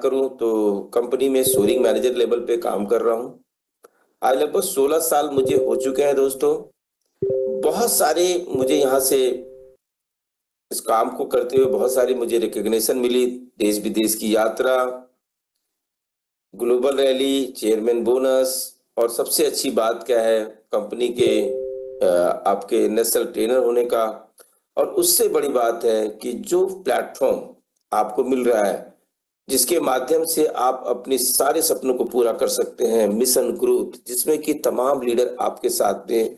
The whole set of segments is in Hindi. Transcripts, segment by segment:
करूं तो कंपनी में सोरिंग मैनेजर लेवल पे काम कर रहा हूं। आज लगभग 16 साल मुझे हो चुके हैं दोस्तों। बहुत सारे मुझे यहाँ से इस काम को करते हुए बहुत सारी मुझे रिकग्निशन मिली। देश विदेश की यात्रा, ग्लोबल रैली, चेयरमैन बोनस, और सबसे अच्छी बात क्या है, कंपनी के आपके नेशनल ट्रेनर होने का। और उससे बड़ी बात है कि जो प्लेटफॉर्म आपको मिल रहा है, जिसके माध्यम से आप अपने सारे सपनों को पूरा कर सकते हैं, मिशन ग्रोथ, जिसमें कि तमाम लीडर आपके साथ में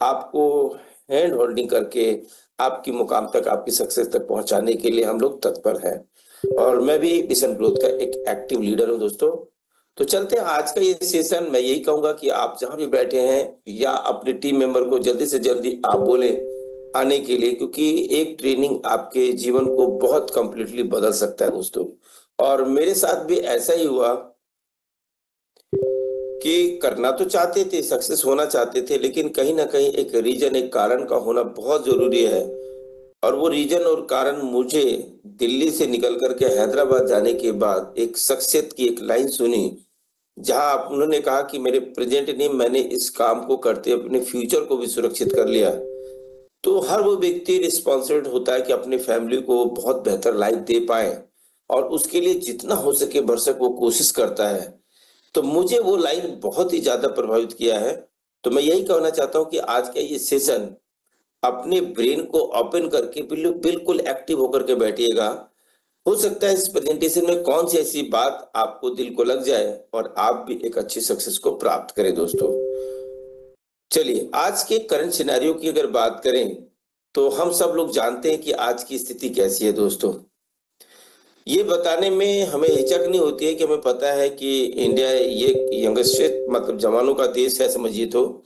आपको हैंड होल्डिंग करके आपकी मुकाम तक, आपकी सक्सेस तक पहुंचाने के लिए हम लोग तत्पर हैं। और मैं भी मिशन ग्रोथ का एक एक्टिव लीडर हूं दोस्तों। तो चलते हैं आज का ये सेशन। मैं यही कहूंगा कि आप जहां भी बैठे हैं या अपने टीम मेंबर को जल्दी से जल्दी आप बोले आने के लिए, क्योंकि एक ट्रेनिंग आपके जीवन को बहुत कंप्लीटली बदल सकता है दोस्तों। और मेरे साथ भी ऐसा ही हुआ कि करना तो चाहते थे, सक्सेस होना चाहते थे, लेकिन कहीं ना कहीं एक रीजन, एक कारण का होना बहुत जरूरी है। और वो रीजन और कारण मुझे दिल्ली से निकल करके हैदराबाद जाने के बाद एक शख्सियत की एक लाइन सुनी, जहां उन्होंने कहा कि मेरे प्रेजेंट नहीं, मैंने इस काम को करते अपने फ्यूचर को भी सुरक्षित कर लिया। तो हर वो व्यक्ति रिस्पॉन्सिबल होता है कि अपनी फैमिली को बहुत बेहतर लाइफ दे पाए, और उसके लिए जितना हो सके भरसक वो कोशिश करता है। तो मुझे वो लाइन बहुत ही ज्यादा प्रभावित किया है। तो मैं यही कहना चाहता हूँ कि आज का ये सेशन अपने ब्रेन को ओपन करके बिल्कुल एक्टिव होकर के बैठिएगा। हो सकता है इस प्रेजेंटेशन में कौन सी ऐसी बात आपको दिल को लग जाए और आप भी एक अच्छी सक्सेस को प्राप्त करें दोस्तों। चलिए, आज के करंट सिनेरियो की अगर बात करें तो हम सब लोग जानते हैं कि आज की स्थिति कैसी है दोस्तों। ये बताने में हमें हिचक नहीं होती है कि हमें पता है कि इंडिया ये यंगेस्ट मतलब जवानों का देश है, समझिए तो।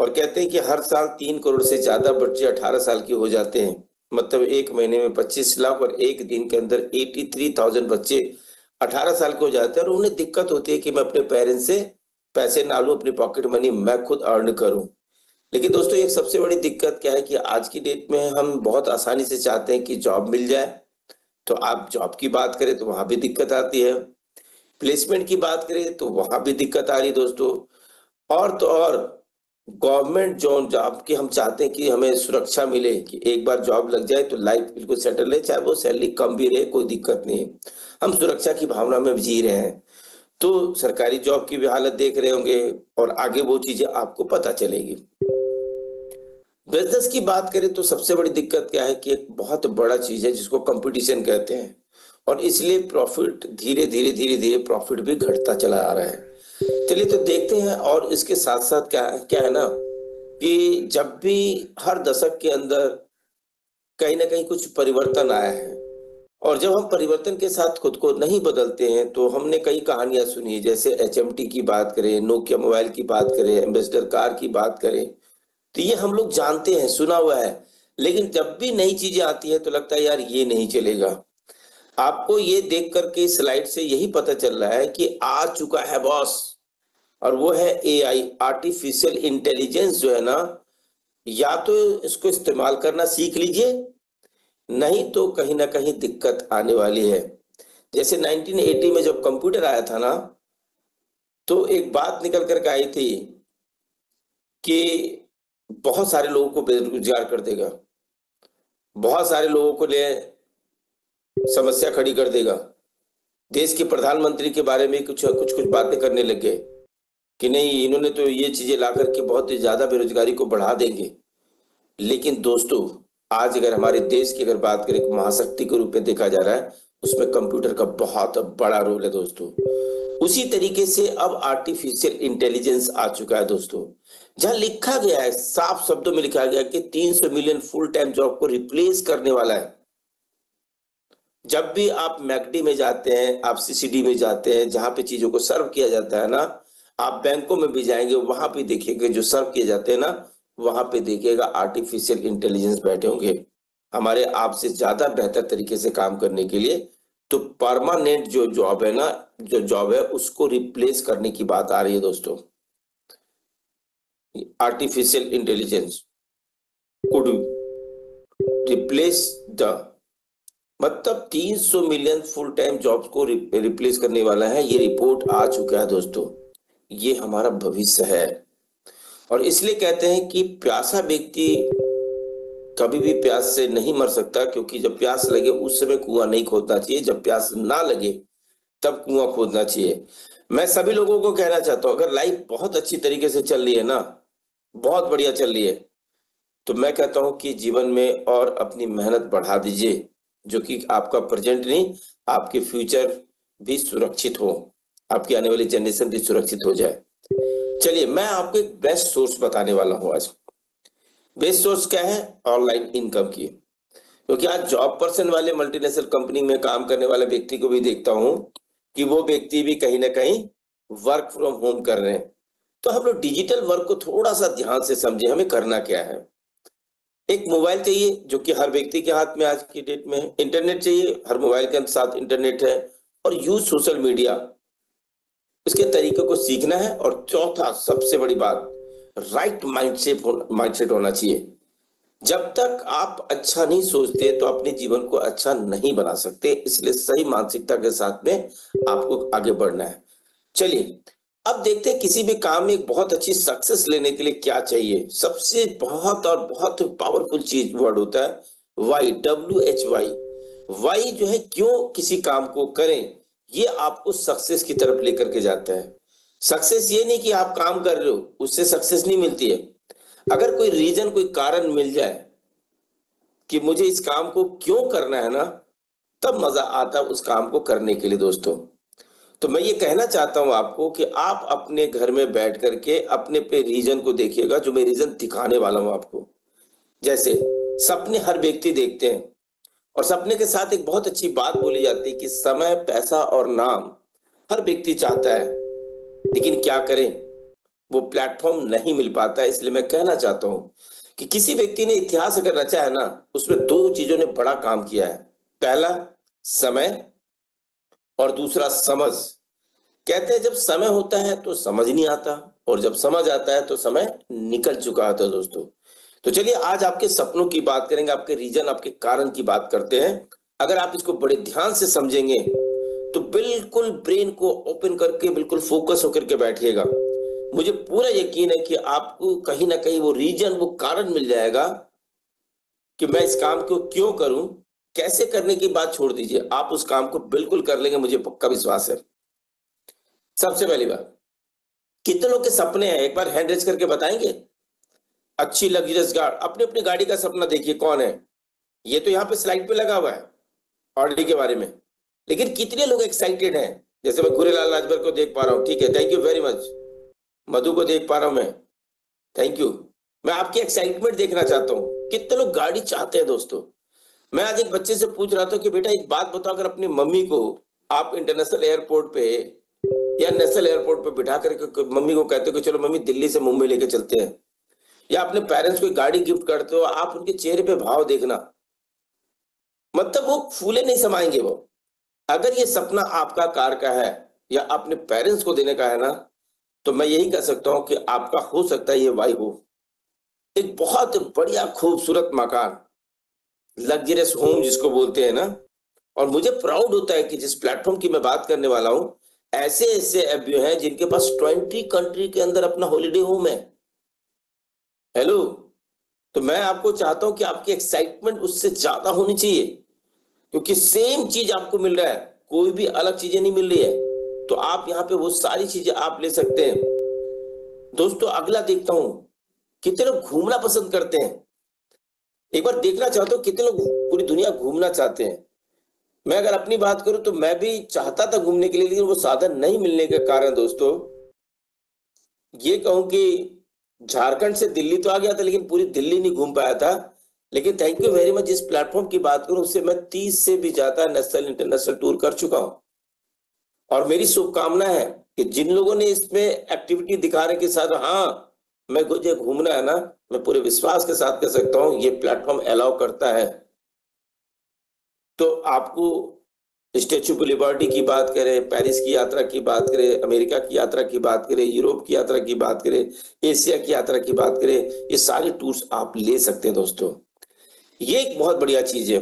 और कहते हैं कि हर साल 3 करोड़ से ज्यादा बच्चे 18 साल के हो जाते हैं। मतलब एक महीने में 25 लाख और एक दिन के अंदर 83,000 बच्चे 18 साल के हो जाते हैं, और उन्हें दिक्कत होती है कि मैं अपने पेरेंट्स से पैसे ना लूं, अपनी पॉकेट मनी मैं खुद अर्न करूं। लेकिन दोस्तों, एक सबसे बड़ी दिक्कत क्या है कि आज की डेट में हम बहुत आसानी से चाहते हैं कि जॉब मिल जाए। तो आप जॉब की बात करें तो वहां भी दिक्कत आती है, प्लेसमेंट की बात करें तो वहां भी दिक्कत आ रही है दोस्तों। और तो और गवर्नमेंट जॉब की हम चाहते हैं कि हमें सुरक्षा मिले, कि एक बार जॉब लग जाए तो लाइफ बिल्कुल सेटल है, चाहे वो सैलरी कम भी रहे कोई दिक्कत नहीं है। हम सुरक्षा की भावना में जी रहे हैं। तो सरकारी जॉब की भी हालत देख रहे होंगे, और आगे वो चीजें आपको पता चलेगी। बिजनेस की बात करें तो सबसे बड़ी दिक्कत क्या है कि एक बहुत बड़ा चीज है जिसको कंपटीशन कहते हैं, और इसलिए प्रॉफिट धीरे धीरे धीरे धीरे प्रॉफिट भी घटता चला आ रहा है। चलिए तो देखते हैं। और इसके साथ साथ क्या है ना, कि जब भी हर दशक के अंदर कहीं ना कहीं कुछ परिवर्तन आया है, और जब हम परिवर्तन के साथ खुद को नहीं बदलते हैं तो हमने कई कहानियां सुनी, जैसे एचएमटी की बात करें, नोकिया मोबाइल की बात करें, एम्बेसडर कार की बात करें, तो ये हम लोग जानते हैं, सुना हुआ है। लेकिन जब भी नई चीजें आती है तो लगता है यार ये नहीं चलेगा। आपको ये देख करके स्लाइड से यही पता चल रहा है कि आ चुका है बॉस, और वो है एआई, आर्टिफिशियल इंटेलिजेंस जो है ना। या तो इसको इस्तेमाल करना सीख लीजिए, नहीं तो कहीं ना कहीं दिक्कत आने वाली है। जैसे 1980 में जब कंप्यूटर आया था ना, तो एक बात निकल करके आई थी कि बहुत सारे लोगों को बेरोजगार कर देगा, बहुत सारे लोगों को लिए समस्या खड़ी कर देगा। देश के प्रधानमंत्री के बारे में कुछ कुछ कुछ बातें करने लग गए कि नहीं, इन्होंने तो ये चीजें ला करके बहुत ही ज्यादा बेरोजगारी को बढ़ा देंगे। लेकिन दोस्तों, आज अगर हमारे देश की अगर बात करें, एक महाशक्ति के रूप में देखा जा रहा है, उसमें कंप्यूटर का बहुत बड़ा रोल है दोस्तों। उसी तरीके से अब आर्टिफिशियल इंटेलिजेंस आ चुका है दोस्तों, जहां लिखा गया है, साफ शब्दों में लिखा गया है कि 300 मिलियन फुल टाइम जॉब को रिप्लेस करने वाला है। जब भी आप मैकडी में जाते हैं, आप सीसीडी में जाते हैं, जहां पे चीजों को सर्व किया जाता है ना, आप बैंकों में भी जाएंगे, वहां पे देखिएगा जो सर्व किए जाते हैं ना, वहां पे देखिएगा आर्टिफिशियल इंटेलिजेंस बैठे होंगे हमारे आपसे ज्यादा बेहतर तरीके से काम करने के लिए। तो परमानेंट जो जॉब है ना, जो जॉब है उसको रिप्लेस करने की बात आ रही है दोस्तों। Artificial intelligence could replace the मतलब 300 मिलियन फुल टाइम जॉब्स को रिप्लेस करने वाला है। ये रिपोर्ट आ चुका है दोस्तों। ये हमारा भविष्य है और इसलिए कहते हैं कि प्यासा व्यक्ति कभी भी प्यास से नहीं मर सकता, क्योंकि जब प्यास लगे उस समय कुआं नहीं खोदना चाहिए, जब प्यास ना लगे तब कुआं खोदना चाहिए। मैं सभी लोगों को कहना चाहता हूं, अगर लाइफ बहुत अच्छी तरीके से चल रही है ना, बहुत बढ़िया चल रही है, तो मैं कहता हूं कि जीवन में और अपनी मेहनत बढ़ा दीजिए, जो कि आपका प्रेजेंट नहीं, आपके फ्यूचर भी सुरक्षित हो, आपकी आने वाली जनरेशन भी सुरक्षित हो जाए। चलिए मैं आपको एक बेस्ट सोर्स बताने वाला हूं आज। बेस्ट सोर्स क्या है? ऑनलाइन इनकम की। क्योंकि आज जॉब पर्सन वाले मल्टीनेशनल कंपनी में काम करने वाले व्यक्ति को भी देखता हूं कि वो व्यक्ति भी कहीं ना कहीं वर्क फ्रॉम होम कर रहे हैं। तो हम लोग डिजिटल वर्क को थोड़ा सा ध्यान से समझे, हमें करना क्या है। एक मोबाइल चाहिए जो कि हर व्यक्ति के हाथ में आज की डेट में है। इंटरनेट चाहिए, हर मोबाइल के साथ इंटरनेट है। और यूज सोशल मीडिया, इसके तरीके को सीखना है। और चौथा सबसे बड़ी बात, राइट माइंडसेट होना चाहिए। जब तक आप अच्छा नहीं सोचते तो अपने जीवन को अच्छा नहीं बना सकते, इसलिए सही मानसिकता के साथ में आपको आगे बढ़ना है। चलिए अब देखते हैं किसी भी काम में एक बहुत अच्छी सक्सेस लेने के लिए क्या चाहिए। सबसे बहुत और बहुत पावरफुल चीज वर्ड होता है वाई, WHY। वाई जो है, क्यों किसी काम को करें, ये आपको सक्सेस की तरफ लेकर के जाता है। सक्सेस ये नहीं कि आप काम कर रहे हो, उससे सक्सेस नहीं मिलती है। अगर कोई रीजन, कोई कारण मिल जाए कि मुझे इस काम को क्यों करना है ना, तब मजा आता है उस काम को करने के लिए दोस्तों। तो मैं ये कहना चाहता हूं आपको कि आप अपने घर में बैठ करके अपने पे रीजन को देखिएगा, जो मैं रीजन दिखाने वाला हूं आपको। जैसे सपने हर व्यक्ति देखते हैं और सपने के साथ एक बहुत अच्छी बात बोली जाती है कि समय, पैसा और नाम हर व्यक्ति चाहता है, लेकिन क्या करें, वो प्लेटफॉर्म नहीं मिल पाता है। इसलिए मैं कहना चाहता हूं कि किसी व्यक्ति ने इतिहास अगर रचा है ना, उसमें दो चीजों ने बड़ा काम किया है। पहला समय और दूसरा समझ। कहते हैं जब समय होता है तो समझ नहीं आता, और जब समझ आता है तो समय निकल चुका होता है दोस्तों। तो चलिए आज आपके सपनों की बात करेंगे, आपके रीजन, आपके कारण की बात करते हैं। अगर आप इसको बड़े ध्यान से समझेंगे तो बिल्कुल ब्रेन को ओपन करके बिल्कुल फोकस होकर के बैठिएगा। मुझे पूरा यकीन है कि आपको कहीं ना कहीं वो रीजन, वो कारण मिल जाएगा कि मैं इस काम को क्यों करूं। कैसे करने की बात छोड़ दीजिए, आप उस काम को बिल्कुल कर लेंगे, मुझे पक्का विश्वास है। सबसे पहली बात, कितने लोग के सपने हैं, एक बार हैंड रेज करके बताएंगे। अच्छी लग्जरियस कार, अपने अपनी गाड़ी का सपना देखिए कौन है। ये तो यहाँ पे स्लाइड पे लगा हुआ है ऑडी के बारे में, लेकिन कितने लोग एक्साइटेड हैं। जैसे मैं गुरेलाल राजभर को देख पा रहा हूँ, ठीक है, थैंक यू वेरी मच। मधु को देख पा रहा हूं मैं, थैंक यू। मैं आपकी एक्साइटमेंट देखना चाहता हूँ, कितने लोग गाड़ी चाहते हैं दोस्तों। मैं आज एक बच्चे से पूछ रहा था कि बेटा एक बात बताओ, अगर अपनी मम्मी को आप इंटरनेशनल एयरपोर्ट पे या नेशनल एयरपोर्ट पे बिठा करके मम्मी को कहते हो कि चलो मम्मी दिल्ली से मुंबई लेके चलते हैं, या अपने पेरेंट्स को गाड़ी गिफ्ट करते हो, आप उनके चेहरे पे भाव देखना, मतलब वो फूले नहीं समाएंगे वो। अगर ये सपना आपका कार का है या अपने पेरेंट्स को देने का है ना, तो मैं यही कह सकता हूं कि आपका हो सकता है ये वाई हो। एक बहुत बढ़िया खूबसूरत मकान, लग्जरियस होम जिसको बोलते हैं ना। और मुझे प्राउड होता है कि जिस प्लेटफॉर्म की मैं बात करने वाला हूं, ऐसे ऐसे एफबीओ हैं जिनके पास 20 कंट्री के अंदर अपना हॉलिडे होम है। हेलो, तो मैं आपको चाहता हूं कि आपकी एक्साइटमेंट उससे ज्यादा होनी चाहिए, क्योंकि सेम चीज आपको मिल रहा है, कोई भी अलग चीजें नहीं मिल रही है। तो आप यहाँ पे वो सारी चीजें आप ले सकते हैं दोस्तों। अगला देखता हूं, कितने लोग घूमना पसंद करते हैं। एक बार देखना चाहता हूँ कितने लोग पूरी दुनिया घूमना चाहते हैं। मैं अगर अपनी बात करूं तो मैं भी चाहता था घूमने के लिए, लेकिन वो साधन नहीं मिलने के कारण दोस्तों, ये कहूं कि झारखंड से दिल्ली तो आ गया था, लेकिन पूरी दिल्ली नहीं घूम पाया था। लेकिन थैंक यू वेरी मच, जिस प्लेटफॉर्म की बात करूं उससे मैं 30 से भी ज्यादा नेशनल इंटरनेशनल टूर कर चुका हूं। और मेरी शुभकामना है कि जिन लोगों ने इसमें एक्टिविटी दिखाने के साथ हाँ मैं मुझे घूमना है ना, मैं पूरे विश्वास के साथ कह सकता हूं ये प्लेटफॉर्म अलाउ करता है। तो आपको स्टैच्यू ऑफ लिबर्टी की बात करें, पेरिस की यात्रा की बात करें, अमेरिका की यात्रा की बात करें, यूरोप की यात्रा की बात करें, एशिया की यात्रा की बात करें, ये सारे टूर्स आप ले सकते हैं दोस्तों। ये एक बहुत बढ़िया चीज है।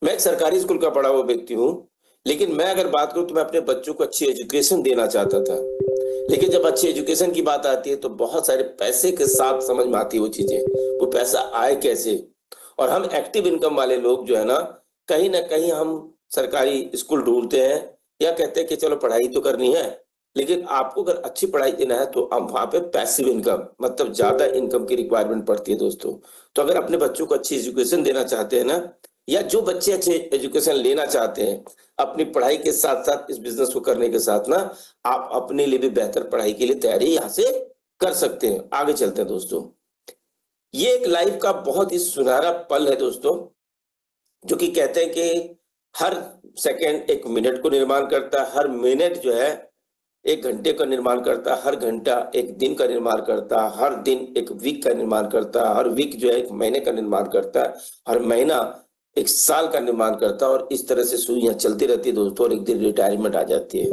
मैं एक सरकारी स्कूल का पढ़ा हुआ व्यक्ति हूँ, लेकिन मैं अगर बात करूँ तो मैं अपने बच्चों को अच्छी एजुकेशन देना चाहता था। लेकिन जब अच्छी एजुकेशन की बात आती है तो बहुत सारे पैसे के साथ समझ में आती है वो चीजें, वो पैसा आए कैसे। और हम एक्टिव इनकम वाले लोग जो है ना, कहीं ना कहीं हम सरकारी स्कूल ढूंढते हैं या कहते हैं कि चलो पढ़ाई तो करनी है, लेकिन आपको अगर अच्छी पढ़ाई देना है तो आप वहां पे पैसिव इनकम, मतलब ज्यादा इनकम की रिक्वायरमेंट पड़ती है दोस्तों। तो अगर अपने बच्चों को अच्छी एजुकेशन देना चाहते हैं ना, या जो बच्चे अच्छे एजुकेशन लेना चाहते हैं अपनी पढ़ाई के साथ साथ इस बिजनेस को करने के साथ ना, आप अपने लिए भी बेहतर पढ़ाई के लिए तैयारी यहाँ से कर सकते हैं। आगे चलते हैं दोस्तों। ये एक लाइफ का बहुत ही सुनहरा पल है दोस्तों, जो कि कहते हैं कि हर सेकंड एक मिनट को निर्माण करता है, हर मिनट जो है एक घंटे का निर्माण करता है, हर घंटा एक दिन का निर्माण करता है, हर दिन एक वीक का निर्माण करता है, हर वीक जो है एक महीने का निर्माण करता है, हर महीना एक साल का निर्माण करता है। और इस तरह से सुइयां चलती रहती है दोस्तों, और एक दिन रिटायरमेंट आ जाती है।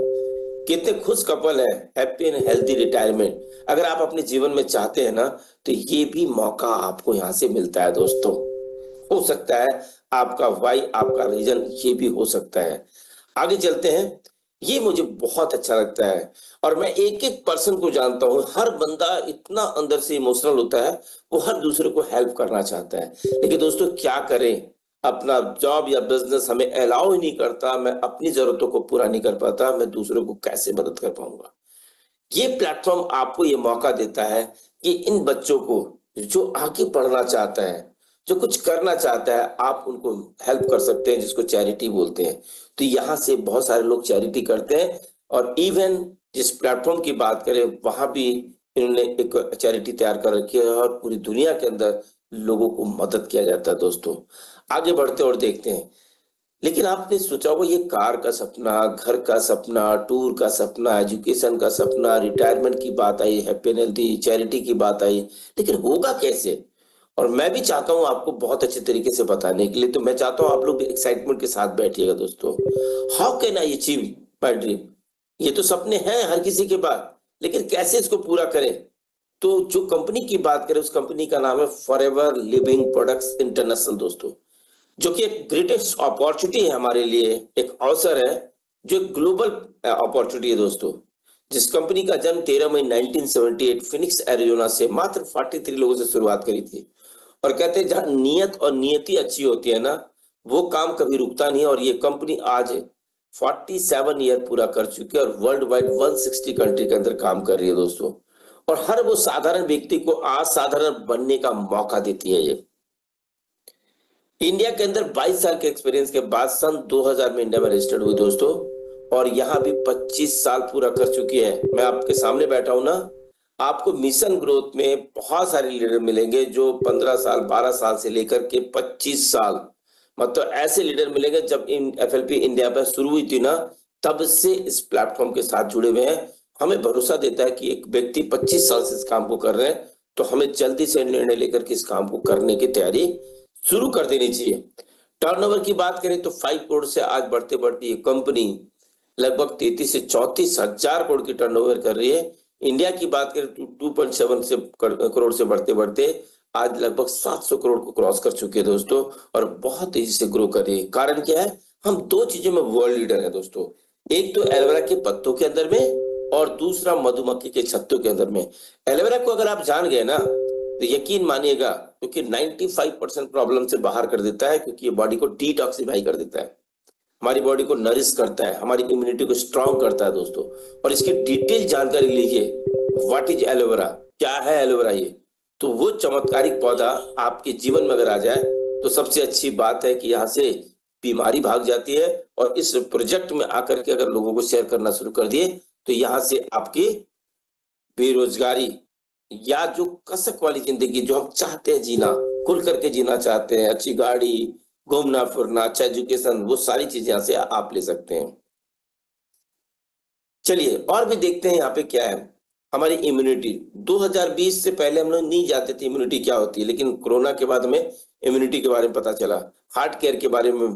कितने खुश कपल है, हैप्पी एंड हेल्थी रिटायरमेंट। अगर आप अपने जीवन में चाहते हैं ना, तो ये भी मौका आपको यहाँ से मिलता है दोस्तों। हो सकता है आपका वाई, आपका रीजन ये भी हो सकता है। आगे चलते हैं। ये मुझे बहुत अच्छा लगता है, और मैं एक एक पर्सन को जानता हूँ। हर बंदा इतना अंदर से इमोशनल होता है, वो हर दूसरे को हेल्प करना चाहता है। लेकिन दोस्तों क्या करें, अपना जॉब या बिजनेस हमें अलाउ ही नहीं करता, मैं अपनी जरूरतों को पूरा नहीं कर पाता, मैं दूसरों को कैसे मदद कर पाऊंगा। ये प्लेटफॉर्म आपको ये मौका देता है कि इन बच्चों को जो आगे पढ़ना चाहता है, जो कुछ करना चाहता है, आप उनको हेल्प कर सकते हैं, जिसको चैरिटी बोलते हैं। तो यहाँ से बहुत सारे लोग चैरिटी करते हैं, और इवन जिस प्लेटफॉर्म की बात करें वहां भी इन्होंने एक चैरिटी तैयार कर रखी है, और पूरी दुनिया के अंदर लोगों को मदद किया जाता है दोस्तों। आगे बढ़ते और देखते हैं। लेकिन आपने सोचा होगा, ये कार का सपना, घर का सपना, टूर का सपना, एजुकेशन का सपना, रिटायरमेंट की बात आई, हैप्पी एंड हेल्थी चैरिटी की बात आई, लेकिन होगा कैसे। और मैं भी चाहता हूं आपको बहुत अच्छे तरीके से बताने के लिए, तो मैं चाहता हूं आप लोग भी एक्साइटमेंट के साथ बैठिएगा दोस्तों। How can I achieve my dream. ये तो सपने हैं हर किसी के पास, लेकिन कैसे इसको पूरा करें। तो जो कंपनी की बात करें, उस कंपनी का नाम है फॉरएवर लिविंग प्रोडक्ट्स इंटरनेशनल दोस्तों, जो कि एक ग्रेटेस्ट अपॉर्चुनिटी है हमारे लिए, एक अवसर है, जो एक ग्लोबल अपॉर्चुनिटी है दोस्तों। जिस कंपनी का जन्म 13 मई 1978 फिनिक्स एरिजोना से मात्र 43 लोगों से शुरुआत करी थी। और कहते हैं जहां नियत और नियति अच्छी होती है ना, वो काम कभी रुकता नहीं। और ये कंपनी आज 47 ईयर पूरा कर चुकी है, और वर्ल्ड वाइड 160 कंट्री के अंदर काम कर रही है दोस्तों। और हर वो साधारण व्यक्ति को असाधारण बनने का मौका देती है ये। इंडिया के अंदर 22 साल के एक्सपीरियंस के बाद सन 2000 में इंडिया में रजिस्टर्ड हुई दोस्तों, और यहाँ भी 25 साल पूरा कर चुकी है। मैं आपके सामने बैठा हूं ना, आपको मिशन ग्रोथ में बहुत सारे लीडर मिलेंगे जो 15 साल 12 साल से लेकर के 25 साल, मतलब ऐसे लीडर मिलेंगे। जब इन एफएलपी इंडिया पर शुरू हुई थी ना, तब से इस प्लेटफॉर्म के साथ जुड़े हुए हैं। हमें भरोसा देता है कि एक व्यक्ति 25 साल से इस काम को कर रहे हैं, तो हमें जल्दी से निर्णय लेकर के इस काम को करने की तैयारी शुरू कर देनी चाहिए। टर्नओवर की बात करें तो 5 करोड़ से आज बढ़ते बढ़ते ये कंपनी लगभग 33 से 34 हजार करोड़ की टर्नओवर कर रही है। इंडिया की बात करें तो 2.7 से करोड़ से बढ़ते बढ़ते आज लगभग 700 करोड़ को क्रॉस कर चुके हैं दोस्तों, और बहुत तेजी से ग्रो कर रही है। कारण क्या है, हम दो चीजों में वर्ल्ड लीडर है दोस्तों। एक तो एलोवेरा के पत्तों के अंदर में, और दूसरा मधुमक्खी के छत्तों के अंदर में। एलोवेरा को अगर आप जान गए ना, तो यकीन मानिएगा, क्योंकि 95% प्रॉब्लम से बाहर कर देता है, क्योंकि ये बॉडी को डिटॉक्सिफाई कर देता है, हमारी बॉडी को नरिश करता है, हमारी इम्यूनिटी को स्ट्रांग करता है दोस्तों। और इसकी डिटेल जानकारी लीजिए, व्हाट इज एलोवेरा, क्या है एलोवेरा ये। तो वो चमत्कारिक पौधा आपके जीवन में अगर आ जाए, तो सबसे अच्छी बात है कि यहाँ से बीमारी भाग जाती है। और इस प्रोजेक्ट में आकर के अगर लोगों को शेयर करना शुरू कर दिए, तो यहाँ से आपकी बेरोजगारी या जो कसक वाली जिंदगी जो हम चाहते हैं जीना, खुल करके जीना चाहते हैं, अच्छी गाड़ी, घूमना फिरना, अच्छा एजुकेशन, वो सारी चीजें यहाँ से आप ले सकते हैं। चलिए और भी देखते हैं यहाँ पे क्या है। हमारी इम्यूनिटी 2020 से पहले हम लोग नहीं जानते थे इम्यूनिटी क्या होती है, लेकिन कोरोना के बाद हमें इम्यूनिटी के बारे में पता चला। हार्ट केयर के बारे में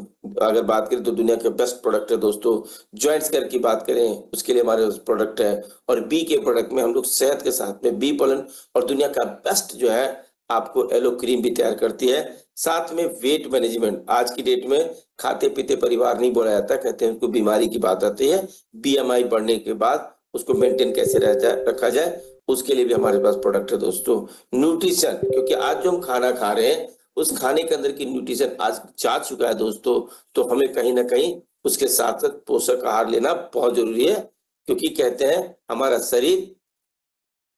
अगर बात करें तो दुनिया के बेस्ट प्रोडक्ट है दोस्तों। जॉइंट्स केयर की बात करें, उसके लिए हमारे प्रोडक्ट है। और बी के प्रोडक्ट में हम लोग सेहत के साथ में बी पोलन और दुनिया का बेस्ट जो है आपको एलो क्रीम भी तैयार करती है। साथ में वेट मैनेजमेंट, आज की डेट में खाते पीते परिवार नहीं बोला जाता, कहते हैं उनको बीमारी की बात आती है। बीएमआई बढ़ने के बाद उसको मेंटेन कैसे रखा जाए, उसके लिए भी हमारे पास प्रोडक्ट है दोस्तों। न्यूट्रिशन, क्योंकि आज जो हम खाना खा रहे हैं उस खाने के अंदर की न्यूट्रिशन आज जा चुका है दोस्तों, तो हमें कहीं ना कहीं उसके साथ साथ पोषक आहार लेना बहुत जरूरी है। क्योंकि कहते हैं हमारा शरीर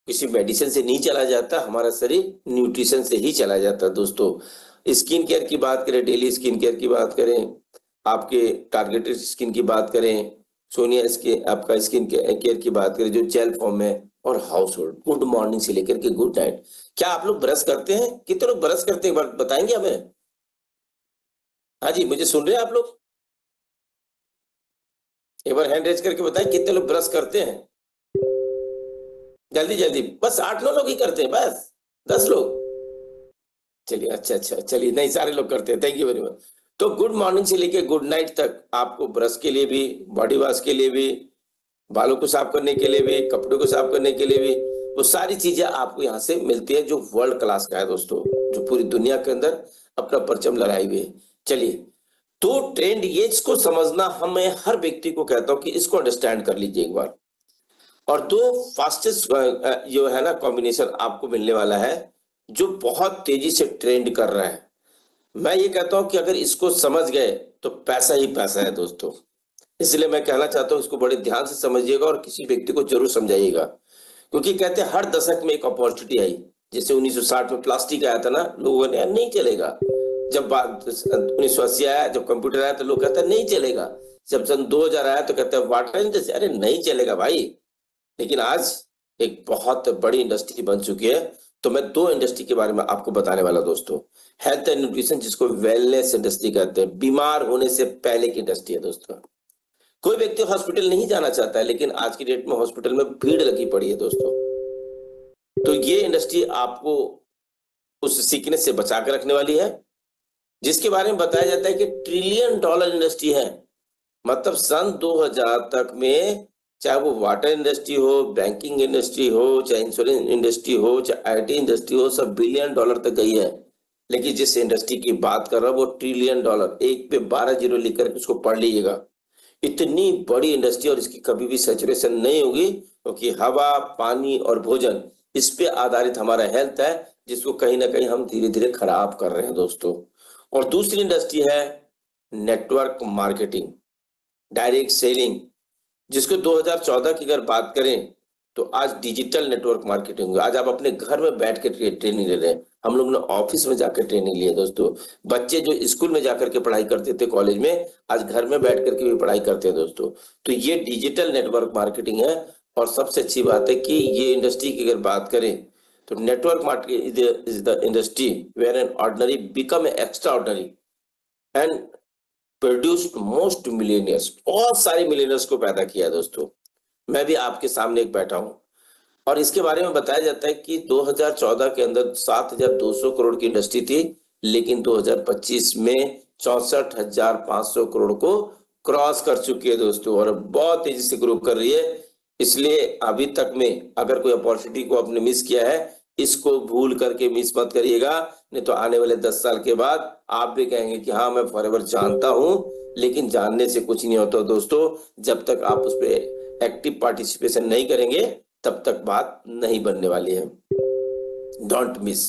किसी मेडिसिन से नहीं चला जाता, हमारा शरीर न्यूट्रिशन से ही चला जाता है दोस्तों। स्किन केयर की बात करें, डेली स्किन केयर की बात करें, आपके टारगेटेड स्किन की बात करें, सोनिया स्किन, आपका स्किन केयर की बात करें जो जेल फॉर्म में, और हाउस होल्ड, गुड मॉर्निंग से लेकर के गुड नाइट। क्या आप लोग ब्रश करते हैं? कितने लोग ब्रश करते हैं, एक बार बताएंगे हमें? हाँ जी, मुझे सुन रहे हैं आप लोग? एक बार हैंड रेज करके बताएं कितने लोग ब्रश करते हैं। जल्दी जल्दी, बस 8-9 लोग ही करते हैं, बस 10 लोग। चलिए, अच्छा अच्छा, चलिए, नहीं सारे लोग करते हैं, थैंक यू वेरी मच। तो गुड मॉर्निंग से लेके गुड नाइट तक आपको ब्रश के लिए भी, बॉडी वॉश के लिए भी, बालों को साफ करने के लिए भी, कपड़ों को साफ करने के लिए भी, वो सारी चीजें आपको यहाँ से मिलती है जो वर्ल्ड क्लास का है दोस्तों, जो पूरी दुनिया के अंदर अपना परचम लहराई हुई है। चलिए, तो ट्रेंड ये, इसको समझना, हमें हर व्यक्ति को कहता हूँ कि इसको अंडरस्टैंड कर लीजिए एक बार। और दो फास्टेस्ट जो है ना कॉम्बिनेशन आपको मिलने वाला है जो बहुत तेजी से ट्रेंड कर रहा है। मैं ये कहता हूं कि अगर इसको समझ गए तो पैसा ही पैसा है दोस्तों। इसलिए मैं कहना चाहता हूं इसको बड़े ध्यान से समझिएगा और किसी व्यक्ति को जरूर समझाइएगा। क्योंकि कहते हैं हर दशक में एक अपॉर्चुनिटी आई। जैसे 1960 में प्लास्टिक आया था ना, लोगों ने नहीं चलेगा। जब बात 1980 आया, जब कंप्यूटर आया तो लोग कहते हैं नहीं चलेगा। जब सन 2000 आया तो कहते हैं वाटर इंडस्ट्री, अरे नहीं चलेगा भाई। लेकिन आज एक बहुत बड़ी इंडस्ट्री बन चुकी है। तो मैं दो इंडस्ट्री के बारे में आपको बताने वाला दोस्तों। हेल्थ एंड न्यूट्रिशन, जिसको वेलनेस इंडस्ट्री कहते हैं, बीमार होने से पहले की इंडस्ट्री है दोस्तों। कोई व्यक्ति हॉस्पिटल नहीं जाना चाहता है, लेकिन आज की डेट में हॉस्पिटल में भीड़ लगी पड़ी है दोस्तों। तो ये इंडस्ट्री आपको उस सीकनेस से बचा कर रखने वाली है, जिसके बारे में बताया जाता है कि $1 ट्रिलियन इंडस्ट्री है। मतलब सन 2000 तक में, चाहे वो वाटर इंडस्ट्री हो, बैंकिंग इंडस्ट्री हो, चाहे इंश्योरेंस इंडस्ट्री हो, चाहे आईटी इंडस्ट्री हो, सब $1 बिलियन तक गई है। लेकिन जिस इंडस्ट्री की बात कर रहा हूं वो $1 ट्रिलियन, एक पे 12 जीरो लिखकर उसको पढ़ लीजिएगा। इतनी बड़ी इंडस्ट्री, और इसकी कभी भी सैचुरेशन नहीं होगी, क्योंकि हवा, पानी और भोजन, इस पे आधारित हमारा हेल्थ है, जिसको कहीं ना कहीं हम धीरे धीरे खराब कर रहे हैं दोस्तों। और दूसरी इंडस्ट्री है नेटवर्क मार्केटिंग, डायरेक्ट सेलिंग, जिसको 2014 की अगर बात करें तो आज डिजिटल नेटवर्क मार्केटिंग। आज आप अपने घर में बैठ के ट्रेनिंग ले रहे हैं। हम लोग ने ऑफिस में जाकर ट्रेनिंग ली है दोस्तों। बच्चे जो स्कूल में जाकर के पढ़ाई करते थे कॉलेज में, आज घर में बैठ करके भी पढ़ाई करते हैं दोस्तों। तो ये डिजिटल नेटवर्क मार्केटिंग है। और सबसे अच्छी बात है कि ये इंडस्ट्री की अगर बात करें तो network marketing is the industry where an ordinary become extraordinary and produced most millionaires. बहुत सारे मिलियनियर्स को पैदा किया दोस्तों। मैं भी आपके सामने एक बैठा हूं, और इसके बारे में बताया जाता है कि 2014 के अंदर 7,200 करोड़ की इंडस्ट्री थी, लेकिन 2025 में 64,500 करोड़ को क्रॉस कर चुकी है दोस्तों, और बहुत तेजी से ग्रो कर रही है। इसलिए अभी तक में अगर कोई अपॉर्चुनिटी को आपने मिस किया है, इसको भूल करके मिस मत करिएगा, नहीं तो आने वाले 10 साल के बाद आप भी कहेंगे कि हाँ मैं फॉरएवर जानता हूं। लेकिन जानने से कुछ नहीं होता दोस्तों, जब तक आप उस पर एक्टिव पार्टिसिपेशन नहीं करेंगे तब तक बात नहीं बनने वाली है। Don't miss.